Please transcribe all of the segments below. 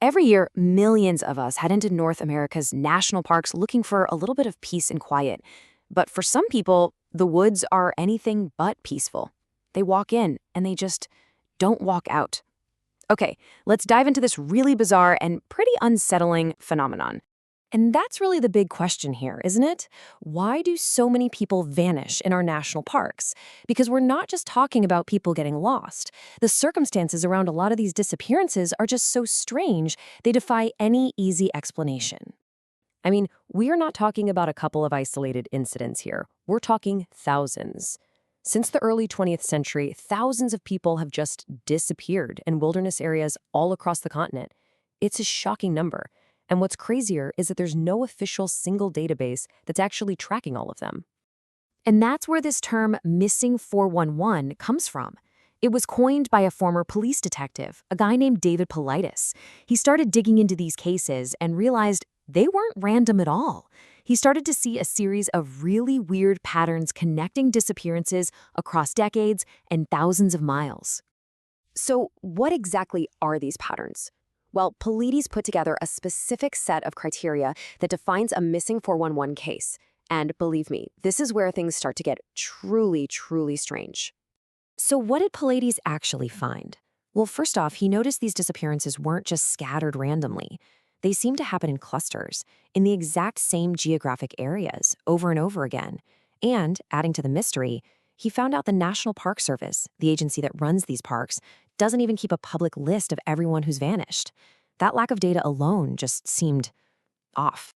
Every year, millions of us head into North America's national parks looking for a little bit of peace and quiet. But for some people, the woods are anything but peaceful. They walk in and they just don't walk out. Okay, let's dive into this really bizarre and pretty unsettling phenomenon. And that's really the big question here, isn't it? Why do so many people vanish in our national parks? Because we're not just talking about people getting lost. The circumstances around a lot of these disappearances are just so strange, they defy any easy explanation. I mean, we are not talking about a couple of isolated incidents here. We're talking thousands. Since the early 20th century, thousands of people have just disappeared in wilderness areas all across the continent. It's a shocking number. And what's crazier is that there's no official single database that's actually tracking all of them. And that's where this term missing 411 comes from. It was coined by a former police detective, a guy named David Paulides. He started digging into these cases and realized they weren't random at all. He started to see a series of really weird patterns connecting disappearances across decades and thousands of miles. So what exactly are these patterns? Well, Paulides put together a specific set of criteria that defines a missing 411 case. And believe me, this is where things start to get truly, truly strange. So what did Paulides actually find? Well, first off, he noticed these disappearances weren't just scattered randomly. They seemed to happen in clusters, in the exact same geographic areas, over and over again. And, adding to the mystery, he found out the National Park Service, the agency that runs these parks, doesn't even keep a public list of everyone who's vanished. That lack of data alone just seemed off.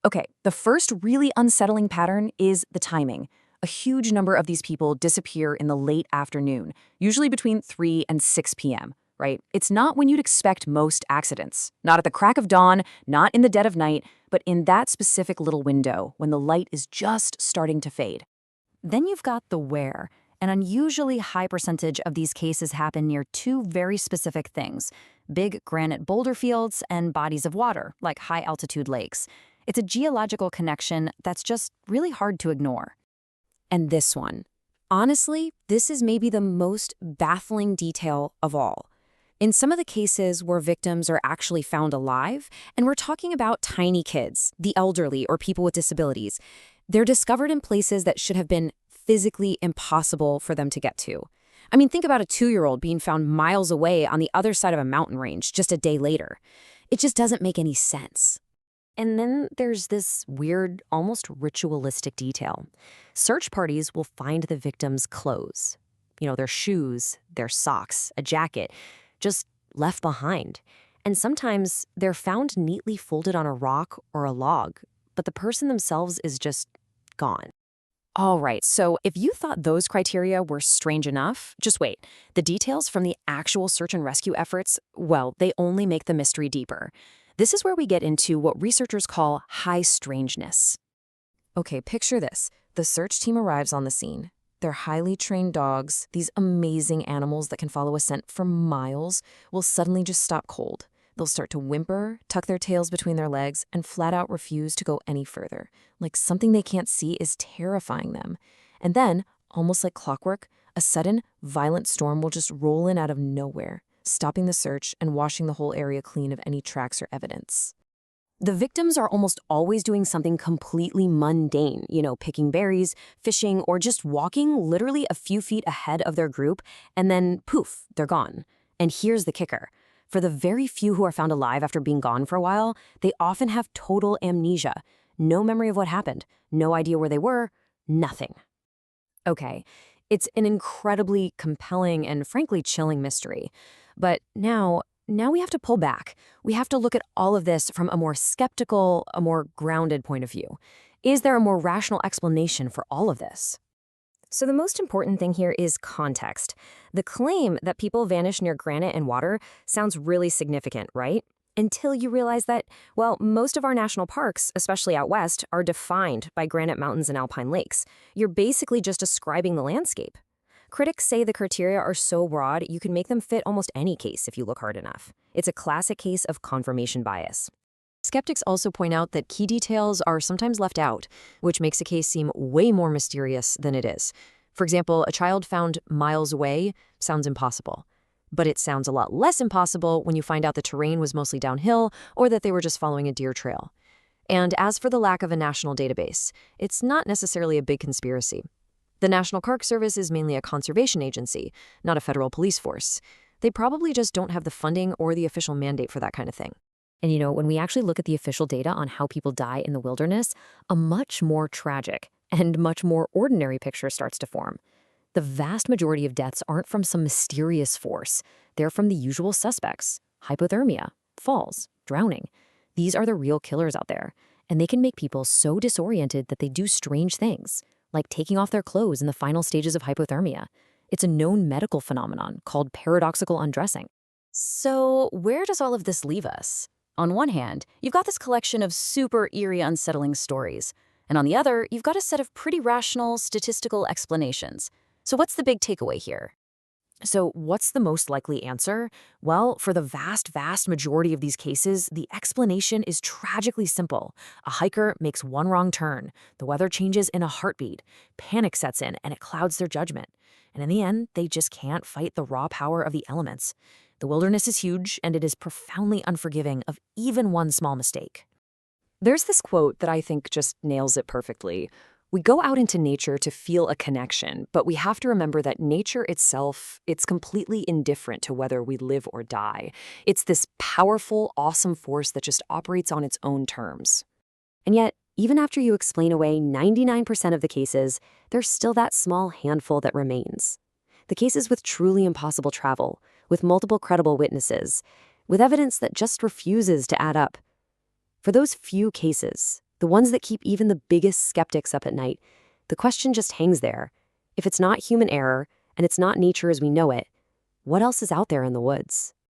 Okay, the first really unsettling pattern is the timing. A huge number of these people disappear in the late afternoon, usually between 3 and 6 p.m., right? It's not when you'd expect most accidents. Not at the crack of dawn, not in the dead of night, but in that specific little window when the light is just starting to fade. Then you've got the where. An unusually high percentage of these cases happen near two very specific things: big granite boulder fields and bodies of water, like high-altitude lakes. It's a geological connection that's just really hard to ignore. And this one. Honestly, this is maybe the most baffling detail of all. In some of the cases where victims are actually found alive, and we're talking about tiny kids, the elderly, or people with disabilities, they're discovered in places that should have been physically impossible for them to get to. I mean, think about a 2-year-old being found miles away on the other side of a mountain range just a day later. It just doesn't make any sense. And then there's this weird, almost ritualistic detail. Search parties will find the victim's clothes. Their shoes, their socks, a jacket, just left behind. And sometimes they're found neatly folded on a rock or a log, but the person themselves is just gone. All right, so if you thought those criteria were strange enough, just wait. The details from the actual search and rescue efforts, well, they only make the mystery deeper. This is where we get into what researchers call high strangeness. Okay, picture this. The search team arrives on the scene. Their highly trained dogs, these amazing animals that can follow a scent for miles, will suddenly just stop cold. They'll start to whimper, tuck their tails between their legs, and flat out refuse to go any further. Like something they can't see is terrifying them. And then, almost like clockwork, a sudden, violent storm will just roll in out of nowhere, stopping the search and washing the whole area clean of any tracks or evidence. The victims are almost always doing something completely mundane, picking berries, fishing, or just walking literally a few feet ahead of their group, and then poof, they're gone. And here's the kicker. For the very few who are found alive after being gone for a while, they often have total amnesia. No memory of what happened, no idea where they were, nothing. Okay, it's an incredibly compelling and frankly chilling mystery. But now we have to pull back. We have to look at all of this from a more skeptical, a more grounded point of view. Is there a more rational explanation for all of this? So the most important thing here is context. The claim that people vanish near granite and water sounds really significant, right? Until you realize that, well, most of our national parks, especially out west, are defined by granite mountains and alpine lakes. You're basically just describing the landscape. Critics say the criteria are so broad, you can make them fit almost any case if you look hard enough. It's a classic case of confirmation bias. Skeptics also point out that key details are sometimes left out, which makes a case seem way more mysterious than it is. For example, a child found miles away sounds impossible. But it sounds a lot less impossible when you find out the terrain was mostly downhill or that they were just following a deer trail. And as for the lack of a national database, it's not necessarily a big conspiracy. The National Park Service is mainly a conservation agency, not a federal police force. They probably just don't have the funding or the official mandate for that kind of thing. And when we actually look at the official data on how people die in the wilderness, a much more tragic and much more ordinary picture starts to form. The vast majority of deaths aren't from some mysterious force. They're from the usual suspects: hypothermia, falls, drowning. These are the real killers out there, and they can make people so disoriented that they do strange things, like taking off their clothes in the final stages of hypothermia. It's a known medical phenomenon called paradoxical undressing. So where does all of this leave us? On one hand, you've got this collection of super eerie, unsettling stories. And on the other, you've got a set of pretty rational, statistical explanations. So what's the big takeaway here? So what's the most likely answer? Well, for the vast, vast majority of these cases, the explanation is tragically simple. A hiker makes one wrong turn. The weather changes in a heartbeat. Panic sets in, and it clouds their judgment. And in the end, they just can't fight the raw power of the elements. The wilderness is huge, and it is profoundly unforgiving of even one small mistake. There's this quote that I think just nails it perfectly. We go out into nature to feel a connection, but we have to remember that nature itself, it's completely indifferent to whether we live or die. It's this powerful, awesome force that just operates on its own terms. And yet, even after you explain away 99% of the cases, there's still that small handful that remains. The cases with truly impossible travel, with multiple credible witnesses, with evidence that just refuses to add up. For those few cases, the ones that keep even the biggest skeptics up at night, the question just hangs there. If it's not human error, and it's not nature as we know it, what else is out there in the woods?